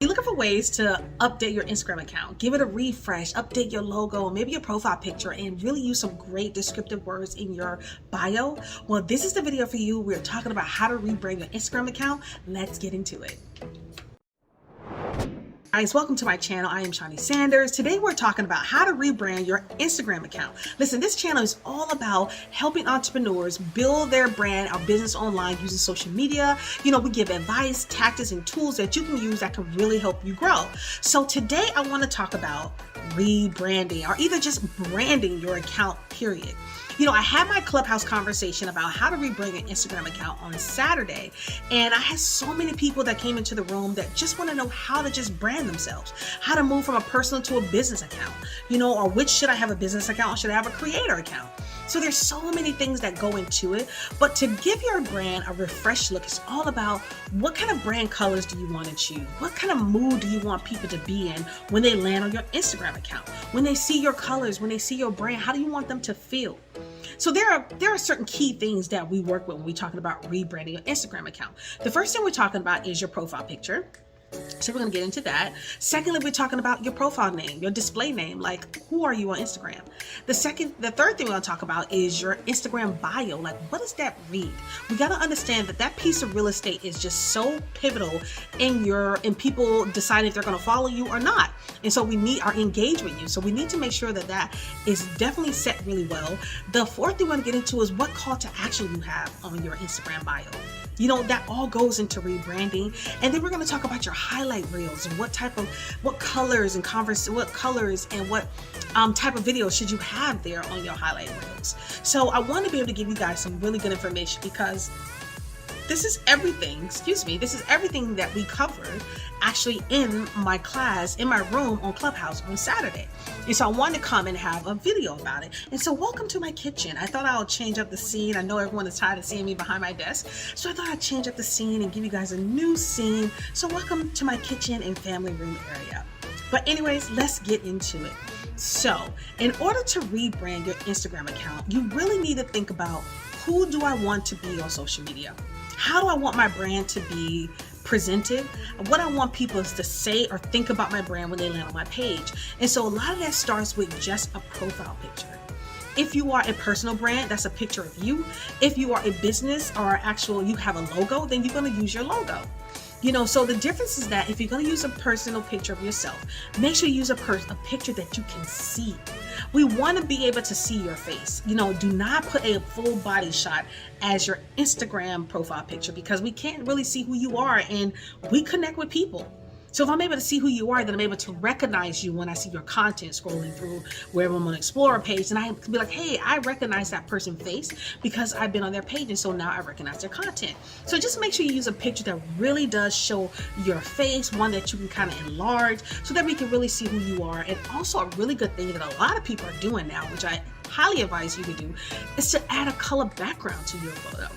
You're looking for ways to update your Instagram account, give it a refresh, update your logo, maybe your profile picture, and really use some great descriptive words in your bio? Well, this is the video for you. We're talking about how to rebrand your Instagram account. Let's get into it. Guys, welcome to my channel. I am Shani Sanders. Today we're talking about how to rebrand your Instagram account. Listen, this channel is all about helping entrepreneurs build their brand or business online using social media. We give advice, tactics, and tools that you can use that can really help you grow. So today I want to talk about rebranding, or either just branding your account, period. I had my Clubhouse conversation about how to rebrand your Instagram account on Saturday, and I had so many people that came into the room that just want to know how to just brand themselves, how to move from a personal to a business account, or which should I have a business account or should I have a creator account? So there's so many things that go into it, but to give your brand a refreshed look, it's all about what kind of brand colors do you want to choose? What kind of mood do you want people to be in when they land on your Instagram account? When they see your colors, when they see your brand, how do you want them to feel? So there are certain key things that we work with when we're talking about rebranding your Instagram account. The first thing we're talking about is your profile picture. So we're going to get into that. Secondly, we're talking about your profile name, your display name, like who are you on Instagram? The third thing we're going to talk about is your Instagram bio. Like, what does that read? We got to understand that piece of real estate is just so pivotal in people deciding if they're going to follow you or not. And so we need our engagement you. So we need to make sure that is definitely set really well. The fourth thing we're going to get into is what call to action you have on your Instagram bio. That all goes into rebranding. And then we're going to talk about your highlight reels and what colors and what type of video should you have there on your highlight reels. So I want to be able to give you guys some really good information, because this is everything that we covered actually in my class, in my room on Clubhouse on Saturday. And so I wanted to come and have a video about it. And so welcome to my kitchen. I thought I'll change up the scene. I know everyone is tired of seeing me behind my desk. So I thought I'd change up the scene and give you guys a new scene. So welcome to my kitchen and family room area. But anyways, let's get into it. So in order to rebrand your Instagram account, you really need to think about, who do I want to be on social media? How do I want my brand to be presented? What I want people to say or think about my brand when they land on my page. And so a lot of that starts with just a profile picture. If you are a personal brand, that's a picture of you. If you are a business or you have a logo, then you're going to use your logo. So the difference is that if you're going to use a personal picture of yourself, make sure you use a picture that you can see. We want to be able to see your face. Do not put a full body shot as your Instagram profile picture, because we can't really see who you are, and we connect with people. So if I'm able to see who you are, then I'm able to recognize you when I see your content scrolling through wherever I'm on Explorer page, and I can be like, hey, I recognize that person's face because I've been on their page, and so now I recognize their content. So just make sure you use a picture that really does show your face, one that you can kind of enlarge so that we can really see who you are. And also a really good thing that a lot of people are doing now, which I highly advise you to do, is to add a color background to your photo.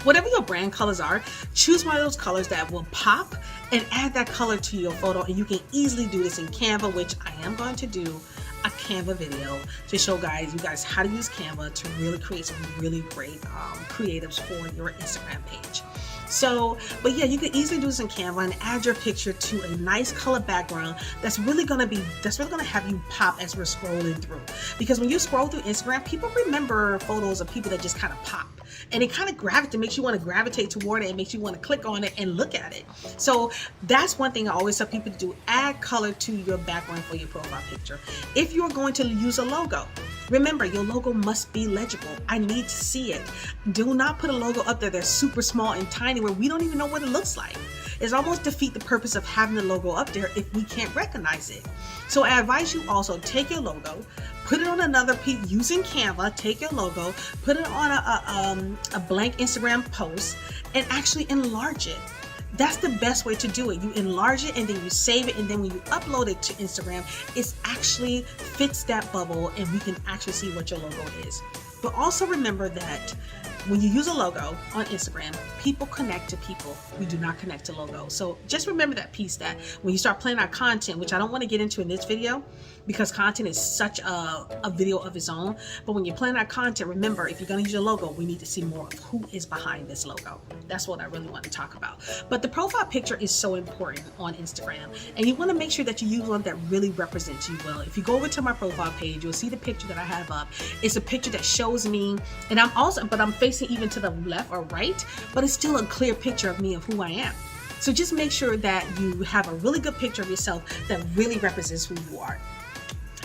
Whatever your brand colors are, choose one of those colors that will pop and add that color to your photo. And you can easily do this in Canva, which I am going to do a Canva video to show you guys how to use Canva to really create some really great creatives for your Instagram page. But yeah, you can easily do this in Canva and add your picture to a nice color background that's really gonna have you pop as we're scrolling through. Because when you scroll through Instagram, people remember photos of people that just kind of pop. And it kind of makes you want to gravitate toward it, and makes you want to click on it and look at it. So that's one thing I always tell people to do: add color to your background for your profile picture. If you're going to use a logo, remember, your logo must be legible. I need to see it. Do not put a logo up there that's super small and tiny where we don't even know what it looks like. It's almost defeat the purpose of having the logo up there if we can't recognize it. So I advise you also take your logo, put it on another piece using Canva, take your logo, put it on a blank Instagram post, and actually enlarge it. That's the best way to do it. You enlarge it and then you save it, and then when you upload it to Instagram, it actually fits that bubble and we can actually see what your logo is. But also remember that when you use a logo on Instagram, people connect to people. We do not connect to logos. So just remember that piece, that when you start planning out content, which I don't want to get into in this video because content is such a video of its own. But when you plan out content, remember, if you're going to use a logo, we need to see more of who is behind this logo. That's what I really want to talk about. But the profile picture is so important on Instagram. And you want to make sure that you use one that really represents you well. If you go over to my profile page, you'll see the picture that I have up. It's a picture that shows me, and I'm facing even to the left or right, but it's still a clear picture of me, of who I am. So just make sure that you have a really good picture of yourself that really represents who you are.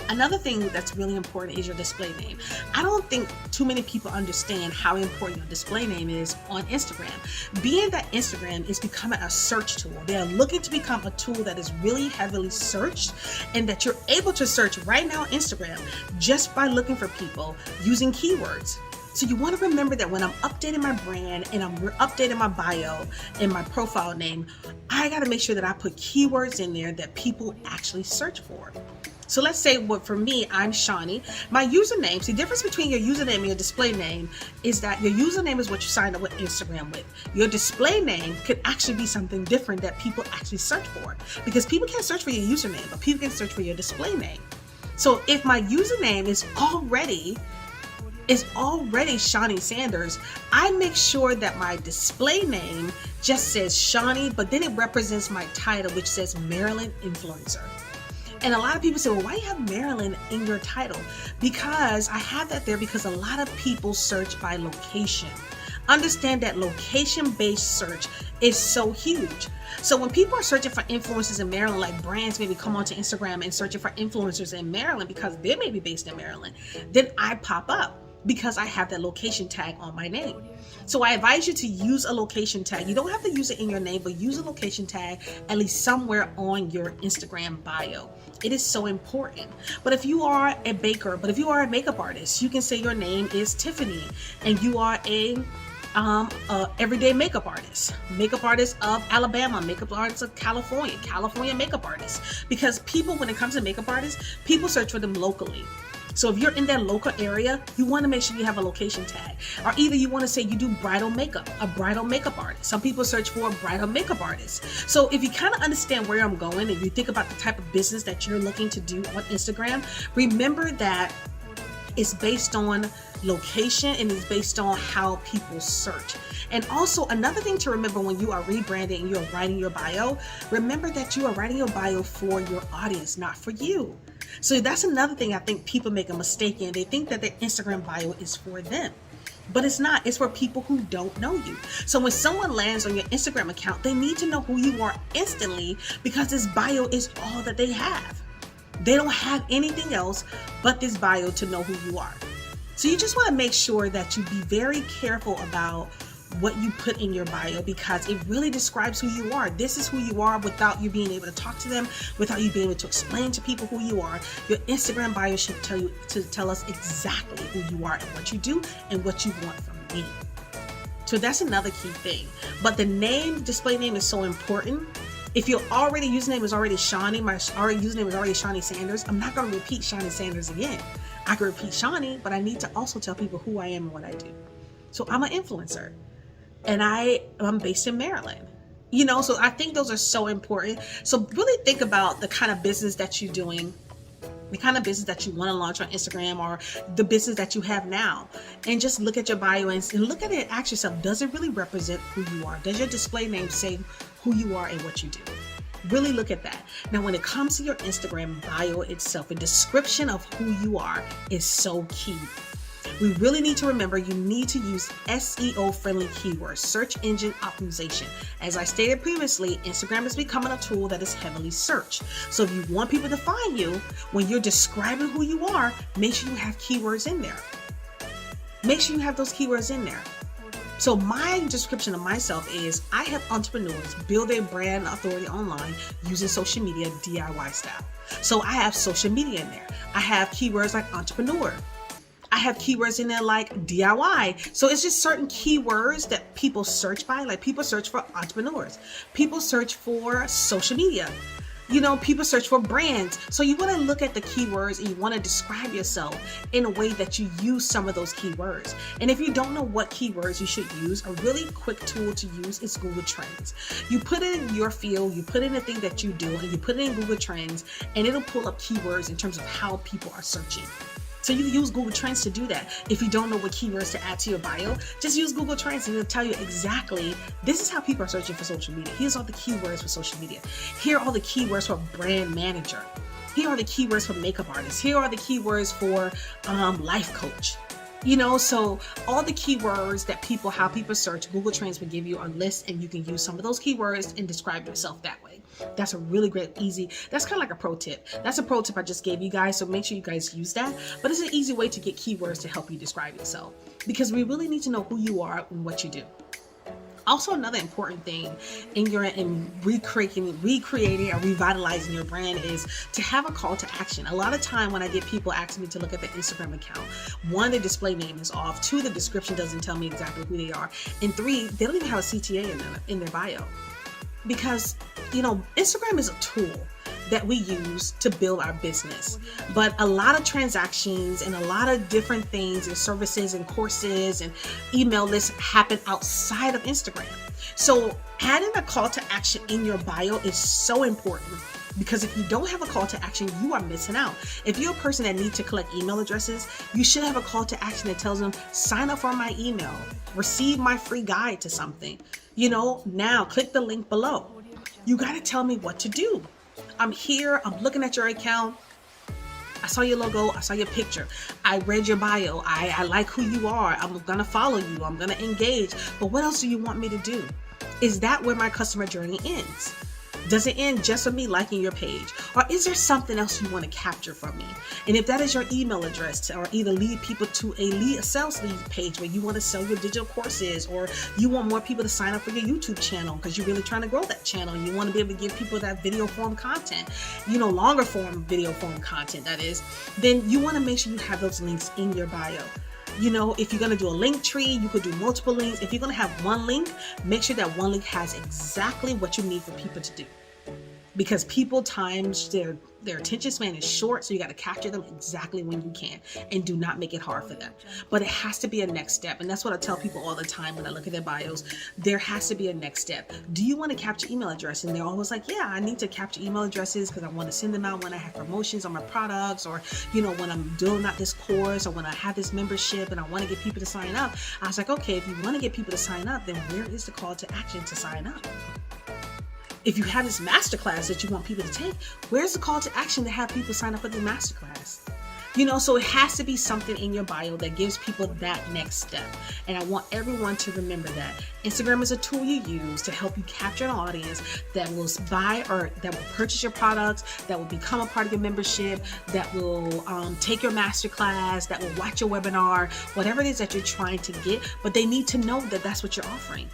Another thing that's really important is your display name. I don't think too many people understand how important your display name is on Instagram. Being that Instagram is becoming a search tool, they are looking to become a tool that is really heavily searched, and that you're able to search right now on Instagram just by looking for people using keywords. So you want to remember that when I'm updating my brand and I'm updating my bio and my profile name, I got to make sure that I put keywords in there that people actually search for. So let's say, for me, I'm Shawnee. My username, see, the difference between your username and your display name is that your username is what you sign up with Instagram with. Your display name could actually be something different that people actually search for, because people can't search for your username, but people can search for your display name. So if my username is already Shawnee Sanders, I make sure that my display name just says Shawnee, but then it represents my title, which says Maryland Influencer. And a lot of people say, well, why do you have Maryland in your title? Because I have that there because a lot of people search by location. Understand that location-based search is so huge. So when people are searching for influencers in Maryland, like brands maybe come onto Instagram and searching for influencers in Maryland because they may be based in Maryland, then I pop up because I have that location tag on my name. So I advise you to use a location tag. You don't have to use it in your name, but use a location tag at least somewhere on your Instagram bio. It is so important. But if you are a baker, but if you are a makeup artist, you can say your name is Tiffany and you are a everyday makeup artist of Alabama, makeup artist of California makeup artist. Because people, when it comes to makeup artists, people search for them locally. So if you're in that local area, you want to make sure you have a location tag. Or either you want to say you do bridal makeup, a bridal makeup artist. Some people search for a bridal makeup artist. So if you kind of understand where I'm going and you think about the type of business that you're looking to do on Instagram, remember that it's based on location and it's based on how people search. And also another thing to remember when you are rebranding and you're writing your bio, remember that you are writing your bio for your audience, not for you. So that's another thing I think people make a mistake in. They think that their Instagram bio is for them, but it's not. It's for people who don't know you. So when someone lands on your Instagram account, they need to know who you are instantly because this bio is all that they have. They don't have anything else but this bio to know who you are. So you just want to make sure that you be very careful about what you put in your bio because it really describes who you are. This is who you are without you being able to talk to them, without you being able to explain to people who you are. Your Instagram bio should tell us exactly who you are and what you do and what you want from me. So that's another key thing. But the name, display name is so important. If your username is already Shawnee, my username is already Shawnee Sanders, I'm not going to repeat Shawnee Sanders again. I can repeat Shawnee, but I need to also tell people who I am and what I do. So I'm an influencer. And I'm based in Maryland, so I think those are so important. So really think about the kind of business that you're doing, the kind of business that you want to launch on Instagram or the business that you have now. And just look at your bio and look at it and ask yourself, does it really represent who you are? Does your display name say who you are and what you do? Really look at that. Now, when it comes to your Instagram bio itself, a description of who you are is so key. We really need to remember you need to use SEO-friendly keywords, search engine optimization. As I stated previously, Instagram is becoming a tool that is heavily searched. So if you want people to find you, when you're describing who you are, make sure you have keywords in there. Make sure you have those keywords in there. So my description of myself is I help entrepreneurs build their brand authority online using social media DIY style. So I have social media in there. I have keywords like entrepreneur. I have keywords in there like DIY. So it's just certain keywords that people search by. Like people search for entrepreneurs. People search for social media. People search for brands. So you want to look at the keywords and you want to describe yourself in a way that you use some of those keywords. And if you don't know what keywords you should use, a really quick tool to use is Google Trends. You put in your field, you put in the thing that you do, and you put it in Google Trends, and it'll pull up keywords in terms of how people are searching. So you use Google Trends to do that. If you don't know what keywords to add to your bio, just use Google Trends and it'll tell you exactly, this is how people are searching for social media. Here's all the keywords for social media. Here are all the keywords for brand manager. Here are the keywords for makeup artist. Here are the keywords for life coach. So all the keywords that how people search, Google Trends will give you a list, and you can use some of those keywords and describe yourself that way. That's a really great, easy, that's kind of like a pro tip. That's a pro tip I just gave you guys. So make sure you guys use that. But it's an easy way to get keywords to help you describe yourself, because we really need to know who you are and what you do. Also, another important thing in recreating or revitalizing your brand is to have a call to action. A lot of time when I get people asking me to look at their Instagram account, 1, the display name is off. 2, the description doesn't tell me exactly who they are. And 3, they don't even have a CTA in their bio. Because, Instagram is a tool that we use to build our business. But a lot of transactions and a lot of different things and services and courses and email lists happen outside of Instagram. So adding a call to action in your bio is so important, because if you don't have a call to action, you are missing out. If you're a person that needs to collect email addresses, you should have a call to action that tells them, sign up for my email, receive my free guide to something. Now click the link below. You got to tell me what to do. I'm here, I'm looking at your account. I saw your logo, I saw your picture. I read your bio. I like who you are. I'm gonna follow you. I'm gonna engage. But what else do you want me to do? Is that where my customer journey ends? Does it end just with me liking your page? Or is there something else you want to capture from me? And if that is your email address, or either lead people to a sales lead page where you want to sell your digital courses, or you want more people to sign up for your YouTube channel because you're really trying to grow that channel and you want to be able to give people that video form content, longer form video form content, that is, then you want to make sure you have those links in your bio. If you're going to do a link tree, you could do multiple links. If you're going to have one link, make sure that one link has exactly what you need for people to do. Because people times their attention span is short, so you got to capture them exactly when you can, and do not make it hard for them. But it has to be a next step, and that's what I tell people all the time when I look at their bios. There has to be a next step. Do you want to capture email address? And they're always like, yeah, I need to capture email addresses because I want to send them out when I have promotions on my products, or when I'm doing out this course, or when I have this membership and I want to get people to sign up. I was like, okay, if you want to get people to sign up, then where is the call to action to sign up? If you have this masterclass that you want people to take, where's the call to action to have people sign up for the masterclass? So it has to be something in your bio that gives people that next step. And I want everyone to remember that Instagram is a tool you use to help you capture an audience that will buy or that will purchase your products, that will become a part of your membership, that will take your masterclass, that will watch your webinar, whatever it is that you're trying to get. But they need to know that that's what you're offering.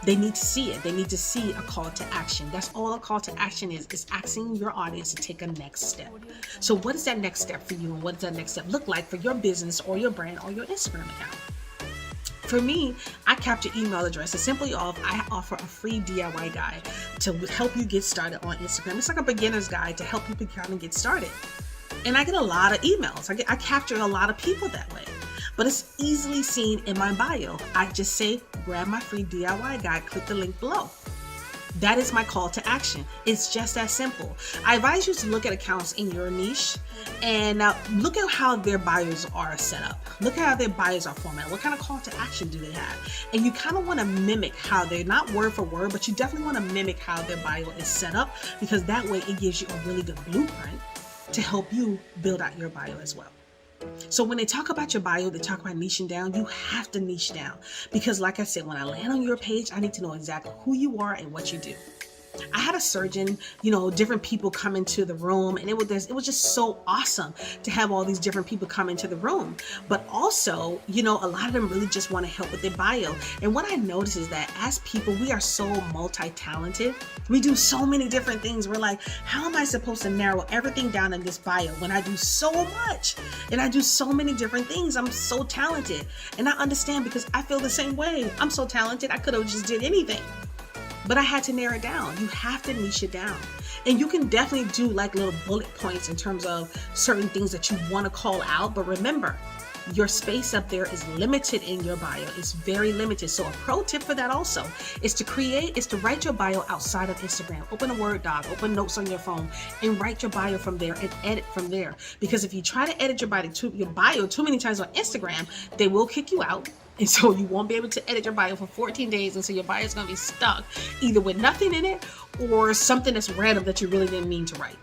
They need to see it. They need to see a call to action. That's all a call to action is asking your audience to take a next step. So what is that next step for you? And what does that next step look like for your business or your brand or your Instagram account? For me, I capture email addresses. I offer a free DIY guide to help you get started on Instagram. It's like a beginner's guide to help people kind of get started. And I get a lot of emails. I capture a lot of people that way. But it's easily seen in my bio. I just say, grab my free DIY guide, click the link below. That is my call to action. It's just that simple. I advise you to look at accounts in your niche and look at how their bios are set up. Look at how their bios are formatted. What kind of call to action do they have? And you kind of want to mimic how they're not word for word, but you definitely want to mimic how their bio is set up, because that way it gives you a really good blueprint to help you build out your bio as well. So when they talk about your bio, they talk about niching down. You have to niche down, because like I said, when I land on your page, I need to know exactly who you are and what you do. I had a surgeon, different people come into the room, and it was just so awesome to have all these different people come into the room. But also, a lot of them really just want to help with their bio. And what I notice is that as people, we are so multi-talented. We do so many different things. We're like, how am I supposed to narrow everything down in this bio when I do so much and I do so many different things? I'm so talented. And I understand, because I feel the same way. I'm so talented. I could have just did anything. but I had to narrow it down. You have to niche it down. And you can definitely do like little bullet points in terms of certain things that you want to call out. But remember, your space up there is limited in your bio. It's very limited. So a pro tip for that also is to write your bio outside of Instagram. Open a Word doc, open notes on your phone, and write your bio from there and edit from there. Because if you try to edit your bio too many times on Instagram, they will kick you out. And so you won't be able to edit your bio for 14 days. And so your bio is going to be stuck either with nothing in it or something that's random that you really didn't mean to write.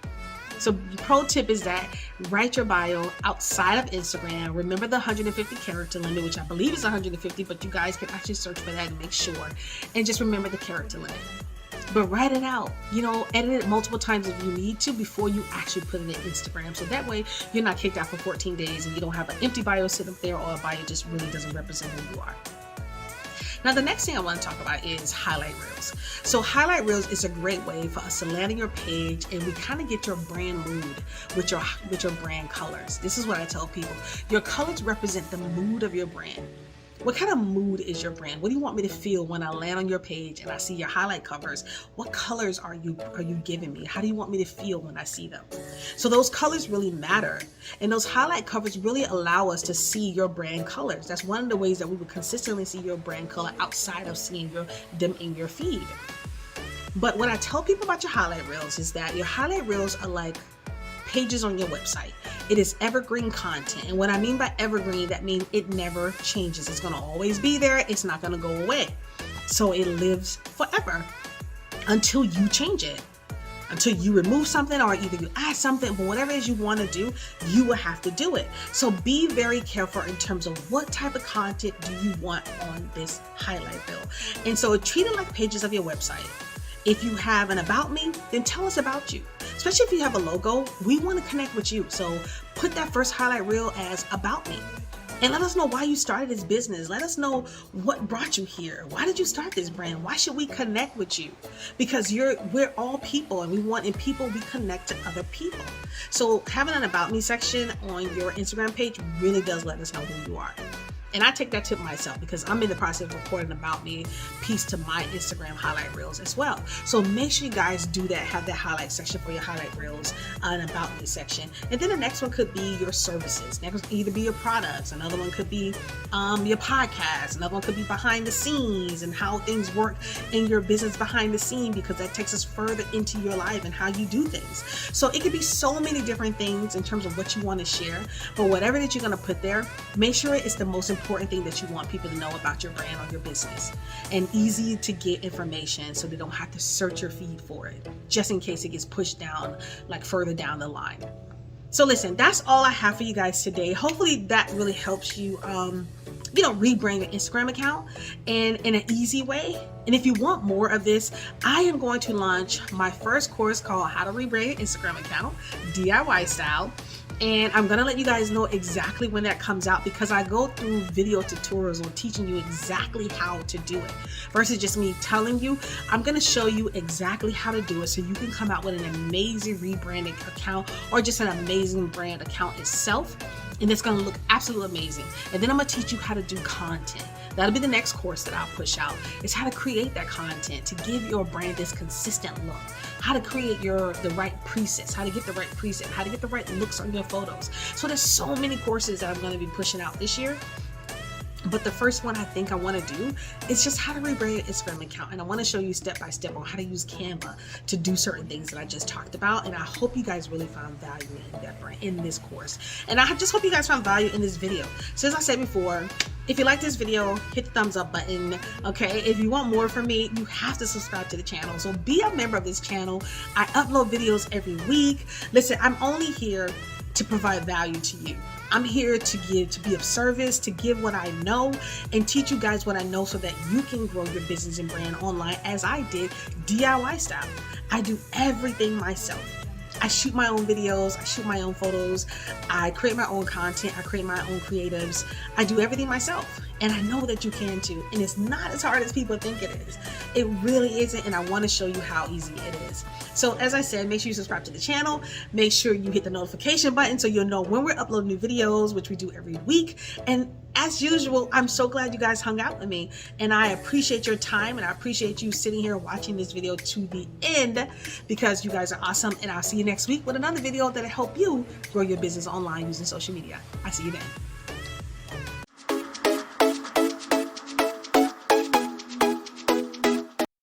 So pro tip is that write your bio outside of Instagram. Remember the 150 character limit, which I believe is 150, but you guys can actually search for that and make sure. And just remember the character limit. But write it out, edit it multiple times if you need to before you actually put it in Instagram. So that way you're not kicked out for 14 days and you don't have an empty bio sitting up there or a bio just really doesn't represent who you are. Now, the next thing I want to talk about is highlight reels. So highlight reels is a great way for us to land on your page and we kind of get your brand mood with your brand colors. This is what I tell people. Your colors represent the mood of your brand. What kind of mood is your brand? What do you want me to feel when I land on your page and I see your highlight covers? What colors are you giving me? How do you want me to feel when I see them? So those colors really matter. And those highlight covers really allow us to see your brand colors. That's one of the ways that we would consistently see your brand color outside of seeing them in your feed. But what I tell people about your highlight reels is that your highlight reels are like pages on your website. It is evergreen content. And what I mean by evergreen, that means it never changes. It's going to always be there. It's not going to go away. So it lives forever until you change it, until you remove something or either you add something, but whatever it is you want to do, you will have to do it. So be very careful in terms of what type of content do you want on this highlight reel. And so treat it like pages of your website. If you have an about me, then tell us about you. Especially if you have a logo, we want to connect with you. So put that first highlight reel as about me. And let us know why you started this business. Let us know what brought you here. Why did you start this brand? Why should we connect with you? Because we're all people, and in people we connect to other people. So having an about me section on your Instagram page really does let us know who you are. And I take that tip myself because I'm in the process of recording about me piece to my Instagram highlight reels as well. So make sure you guys do that, have that highlight section for your highlight reels, an about me section. And then the next one could be your services. Next could either be your products. Another one could be your podcast. Another one could be behind the scenes and how things work in your business behind the scene, because that takes us further into your life and how you do things. So it could be so many different things in terms of what you want to share. But whatever that you're going to put there, make sure it's the most important thing that you want people to know about your brand or your business, and easy to get information so they don't have to search your feed for it, just in case it gets pushed down like further down the line. So listen, that's all I have for you guys today. Hopefully that really helps you rebrand your Instagram account and in an easy way. And if you want more of this, I am going to launch my first course called How to Rebrand Your Instagram Account, DIY style. And I'm going to let you guys know exactly when that comes out, because I go through video tutorials on teaching you exactly how to do it versus just me telling you. I'm going to show you exactly how to do it so you can come out with an amazing rebranding account or just an amazing brand account itself. And it's going to look absolutely amazing. And then I'm going to teach you how to do content. That'll be the next course that I'll push out, is how to create that content to give your brand this consistent look, how to create the right presets, how to get the right preset, how to get the right looks on your photos. So there's so many courses that I'm going to be pushing out this year. But the first one I think I want to do is just how to rebrand your Instagram account. And I want to show you step by step on how to use Canva to do certain things that I just talked about. And I hope you guys really found value in this course. And I just hope you guys found value in this video. So as I said before, if you like this video, hit the thumbs up button. Okay, if you want more from me, you have to subscribe to the channel. So be a member of this channel. I upload videos every week. Listen, I'm only here to provide value to you. I'm here to be of service, to give what I know and teach you guys what I know so that you can grow your business and brand online as I did, DIY style. I do everything myself. I shoot my own videos, I shoot my own photos, I create my own content, I create my own creatives. I do everything myself. And I know that you can too. And it's not as hard as people think it is. It really isn't. And I want to show you how easy it is. So as I said, make sure you subscribe to the channel. Make sure you hit the notification button so you'll know when we're uploading new videos, which we do every week. And as usual, I'm so glad you guys hung out with me, and I appreciate your time, and I appreciate you sitting here watching this video to the end, because you guys are awesome. And I'll see you next week with another video that'll help you grow your business online using social media. I'll see you then.